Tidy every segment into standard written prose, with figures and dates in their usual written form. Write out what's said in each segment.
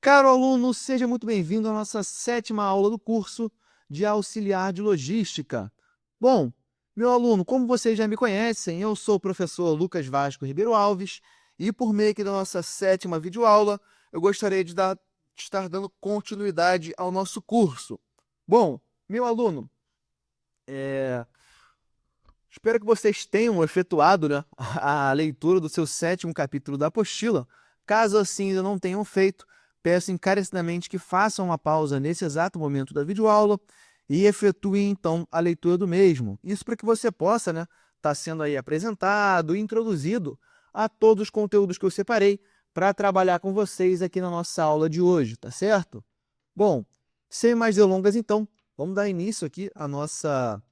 Caro aluno, seja muito bem-vindo à nossa sétima aula do curso de auxiliar de logística. Bom, meu aluno, como vocês já me conhecem, eu sou o professor Lucas Vasco Ribeiro Alves e por meio aqui da nossa sétima videoaula, eu gostaria de estar dando continuidade ao nosso curso. Bom, meu aluno, espero que vocês tenham efetuado, né, a leitura do seu sétimo capítulo da apostila. Caso assim ainda não tenham feito, peço encarecidamente que façam uma pausa nesse exato momento da videoaula e efetuem então a leitura do mesmo. Isso para que você possa, né, estar sendo aí apresentado e introduzido a todos os conteúdos que eu separei para trabalhar com vocês aqui na nossa aula de hoje, tá certo? Bom, sem mais delongas então, vamos dar início aqui à nossa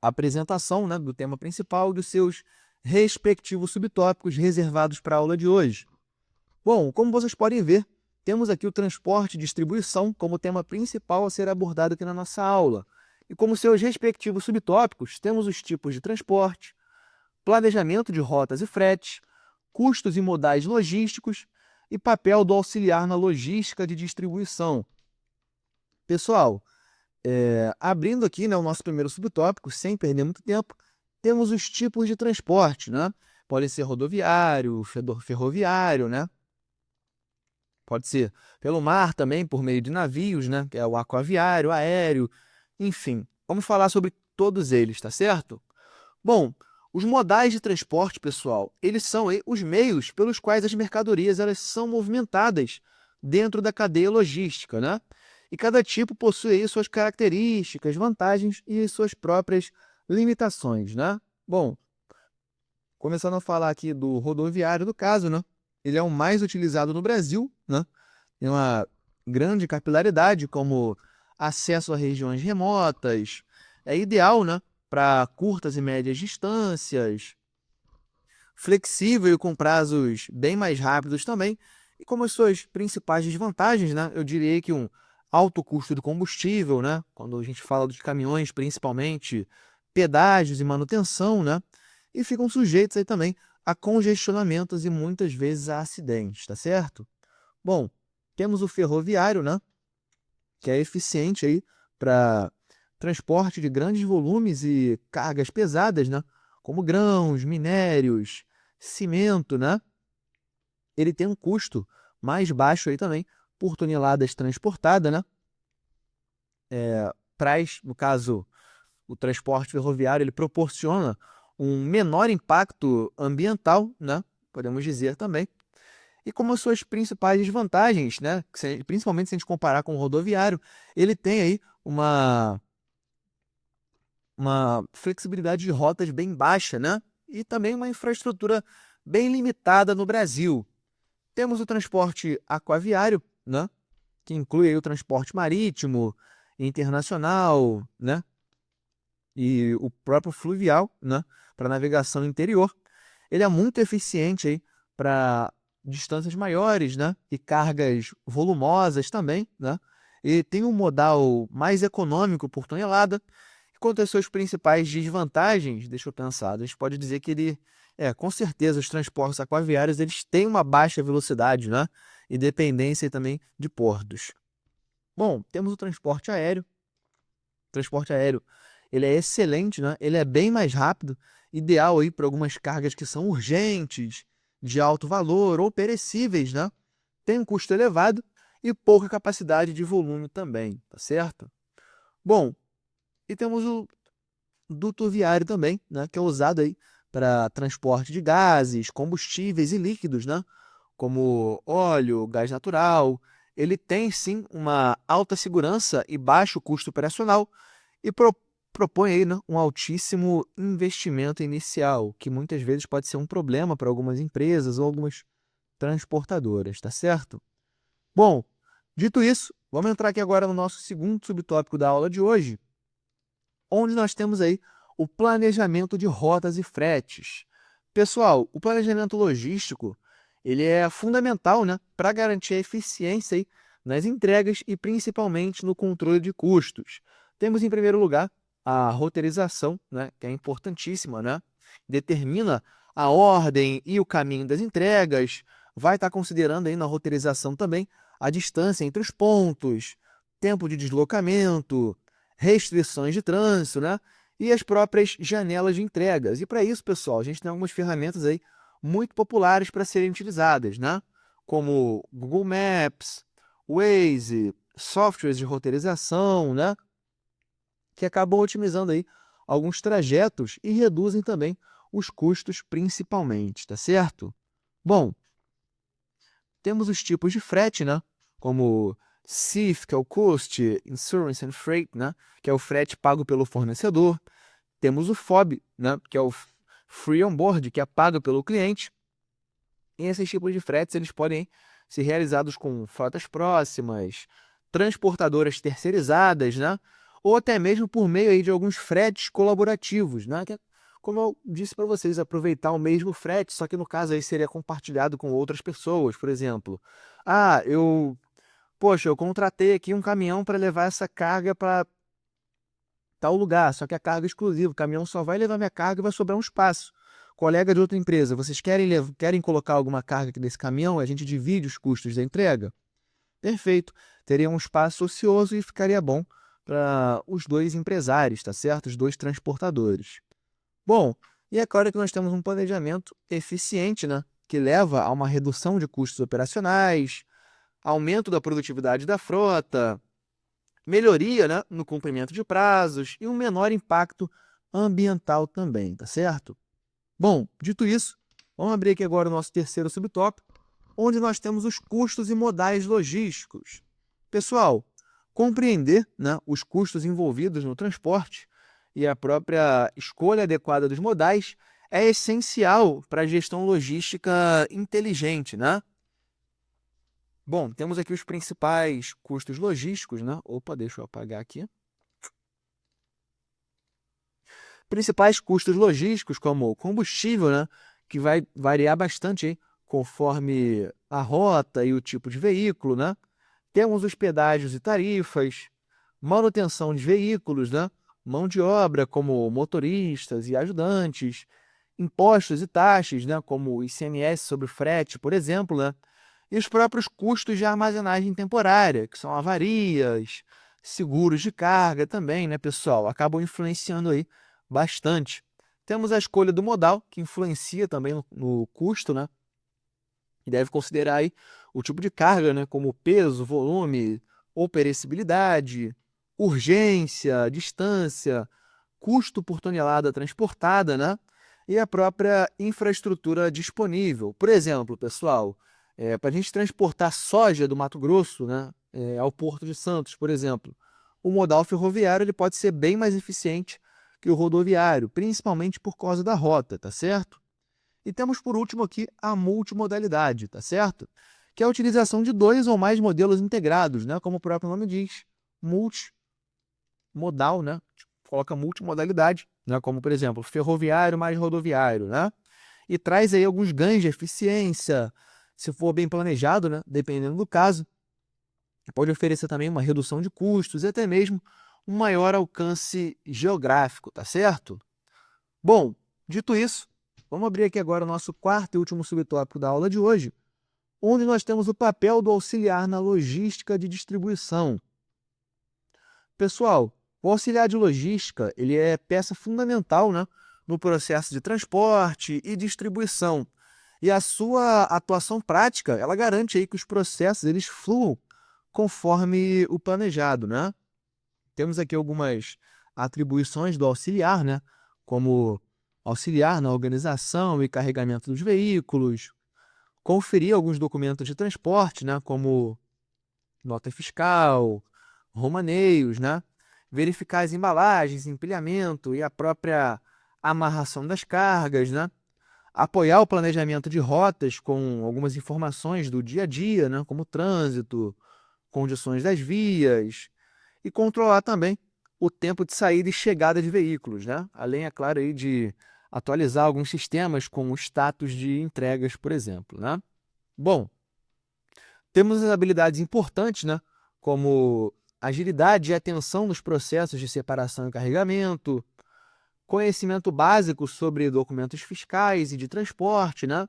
apresentação, né, do tema principal e dos seus respectivos subtópicos reservados para a aula de hoje. Bom, como vocês podem ver, temos aqui o transporte e distribuição como tema principal a ser abordado aqui na nossa aula. E como seus respectivos subtópicos, temos os tipos de transporte, planejamento de rotas e fretes, custos e modais logísticos e papel do auxiliar na logística de distribuição. Pessoal, abrindo aqui, né, o nosso primeiro subtópico, sem perder muito tempo, temos os tipos de transporte, né? Pode ser rodoviário, ferroviário, né? Pode ser pelo mar também, por meio de navios, né? Que é o aquaviário, aéreo, enfim. Vamos falar sobre todos eles, tá certo? Bom, os modais de transporte, pessoal, eles são aí os meios pelos quais as mercadorias elas são movimentadas dentro da cadeia logística, né? E cada tipo possui aí suas características, vantagens e suas próprias limitações, né? Bom, começando a falar aqui do rodoviário do caso, né? Ele é o mais utilizado no Brasil, né? Tem uma grande capilaridade, como acesso a regiões remotas, é ideal, né? Para curtas e médias distâncias, flexível e com prazos bem mais rápidos também. E como as suas principais desvantagens, né? Eu diria que um alto custo do combustível, né? Quando a gente fala dos caminhões, principalmente, pedágios e manutenção, né? E ficam sujeitos aí também a congestionamentos e muitas vezes a acidentes, tá certo? Bom, temos o ferroviário, né? Que é eficiente aí para transporte de grandes volumes e cargas pesadas, né? Como grãos, minérios, cimento, né? Ele tem um custo mais baixo aí também por toneladas transportadas, né? Traz, no caso, o transporte ferroviário, ele proporciona um menor impacto ambiental, né? Podemos dizer também. E como as suas principais desvantagens, né? Principalmente se a gente comparar com o rodoviário, ele tem aí uma flexibilidade de rotas bem baixa, né? E também uma infraestrutura bem limitada no Brasil. Temos o transporte aquaviário, né? Que inclui aí o transporte marítimo, internacional, né? E o próprio fluvial, né? Para navegação interior. Ele é muito eficiente aí para distâncias maiores, né? E cargas volumosas também, né? E tem um modal mais econômico por tonelada. Quanto às suas principais desvantagens, deixa eu pensar, a gente pode dizer que com certeza, os transportes aquaviários, eles têm uma baixa velocidade, né? E dependência também de portos. Bom, temos o transporte aéreo. O transporte aéreo, ele é excelente, né? Ele é bem mais rápido, ideal aí para algumas cargas que são urgentes, de alto valor ou perecíveis, né? Tem um custo elevado e pouca capacidade de volume também, tá certo? Bom, e temos o duto viário também, né, que é usado aí para transporte de gases, combustíveis e líquidos, né, como óleo, gás natural. Ele tem sim uma alta segurança e baixo custo operacional e propõe aí, né, um altíssimo investimento inicial, que muitas vezes pode ser um problema para algumas empresas ou algumas transportadoras, tá certo? Bom, dito isso, vamos entrar aqui agora no nosso segundo subtópico da aula de hoje, onde nós temos aí o planejamento de rotas e fretes. Pessoal, o planejamento logístico, ele é fundamental, né, para garantir a eficiência aí nas entregas e principalmente no controle de custos. Temos em primeiro lugar a roteirização, né, que é importantíssima, né? Determina a ordem e o caminho das entregas, vai estar considerando aí na roteirização também a distância entre os pontos, tempo de deslocamento, restrições de trânsito, né? E as próprias janelas de entregas. E para isso, pessoal, a gente tem algumas ferramentas aí muito populares para serem utilizadas, né? Como Google Maps, Waze, softwares de roteirização, né? Que acabam otimizando aí alguns trajetos e reduzem também os custos principalmente, tá certo? Bom, temos os tipos de frete, né? Como CIF, que é o Cost, Insurance and Freight, né? Que é o frete pago pelo fornecedor. Temos o FOB, né? Que é o Free On Board, que é pago pelo cliente. E esses tipos de fretes eles podem ser realizados com frotas próximas, transportadoras terceirizadas, né? Ou até mesmo por meio aí de alguns fretes colaborativos, né? Que é, como eu disse para vocês, aproveitar o mesmo frete, só que no caso aí seria compartilhado com outras pessoas, por exemplo. Ah, poxa, eu contratei aqui um caminhão para levar essa carga para tal lugar, só que a carga é exclusiva, o caminhão só vai levar minha carga e vai sobrar um espaço. Colega de outra empresa, vocês querem colocar alguma carga aqui nesse caminhão? A gente divide os custos da entrega? Perfeito. Teria um espaço ocioso e ficaria bom para os dois empresários, tá certo? Os dois transportadores. Bom, e é claro que nós temos um planejamento eficiente, né? Que leva a uma redução de custos operacionais, aumento da produtividade da frota, melhoria, né, no cumprimento de prazos e um menor impacto ambiental também, tá certo? Bom, dito isso, vamos abrir aqui agora o nosso terceiro subtópico, onde nós temos os custos e modais logísticos. Pessoal, compreender, né, os custos envolvidos no transporte e a própria escolha adequada dos modais é essencial para a gestão logística inteligente, né? Bom, temos aqui os principais custos logísticos, né? Opa, deixa eu apagar aqui. Principais custos logísticos, como o combustível, né? Que vai variar bastante hein, conforme a rota e o tipo de veículo, né? Temos os pedágios e tarifas, manutenção de veículos, né? Mão de obra, como motoristas e ajudantes, impostos e taxas, né? Como o ICMS sobre frete, por exemplo, né? E os próprios custos de armazenagem temporária, que são avarias, seguros de carga também, né, pessoal? Acabam influenciando aí bastante. Temos a escolha do modal, que influencia também no custo, né? E deve considerar aí o tipo de carga, né, como peso, volume ou perecibilidade, urgência, distância, custo por tonelada transportada, né? E a própria infraestrutura disponível. Por exemplo, pessoal, para a gente transportar soja do Mato Grosso, né, ao Porto de Santos, por exemplo, o modal ferroviário ele pode ser bem mais eficiente que o rodoviário, principalmente por causa da rota, tá certo? E temos por último aqui a multimodalidade, tá certo? Que é a utilização de dois ou mais modelos integrados, né? Como o próprio nome diz, multimodal, né? Coloca multimodalidade, né? Como por exemplo, ferroviário mais rodoviário, né? E traz aí alguns ganhos de eficiência, se for bem planejado, né? Dependendo do caso. Pode oferecer também uma redução de custos e até mesmo um maior alcance geográfico, tá certo? Bom, dito isso, vamos abrir aqui agora o nosso quarto e último subtópico da aula de hoje, onde nós temos o papel do auxiliar na logística de distribuição. Pessoal, o auxiliar de logística ele é peça fundamental, né, no processo de transporte e distribuição. E a sua atuação prática, ela garante aí que os processos eles fluam conforme o planejado, né? Temos aqui algumas atribuições do auxiliar, né? Como auxiliar na organização e carregamento dos veículos, conferir alguns documentos de transporte, né? Como nota fiscal, romaneios, né? Verificar as embalagens, empilhamento e a própria amarração das cargas, né? Apoiar o planejamento de rotas com algumas informações do dia a dia, né? Como trânsito, condições das vias, e controlar também o tempo de saída e chegada de veículos, né? Além, é claro, aí de atualizar alguns sistemas com o status de entregas, por exemplo, né? Bom, temos as habilidades importantes, né? Como agilidade e atenção nos processos de separação e carregamento, conhecimento básico sobre documentos fiscais e de transporte, né?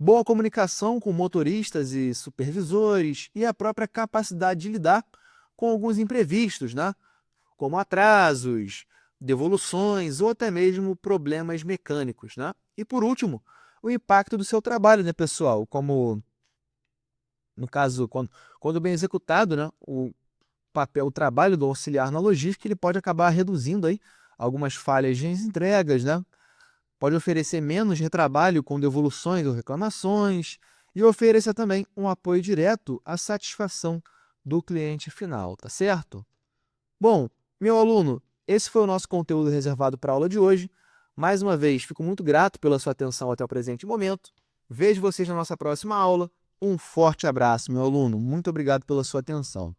boa comunicação com motoristas e supervisores e a própria capacidade de lidar com alguns imprevistos, né? Como atrasos, devoluções ou até mesmo problemas mecânicos, né? E por último, o impacto do seu trabalho, né, pessoal? Como, no caso, quando bem executado, né, o trabalho do auxiliar na logística, ele pode acabar reduzindo aí algumas falhas de entregas, né? Pode oferecer menos retrabalho com devoluções ou reclamações e oferecer também um apoio direto à satisfação do cliente final, tá certo? Bom, meu aluno, esse foi o nosso conteúdo reservado para a aula de hoje. Mais uma vez, fico muito grato pela sua atenção até o presente momento. Vejo vocês na nossa próxima aula. Um forte abraço, meu aluno. Muito obrigado pela sua atenção.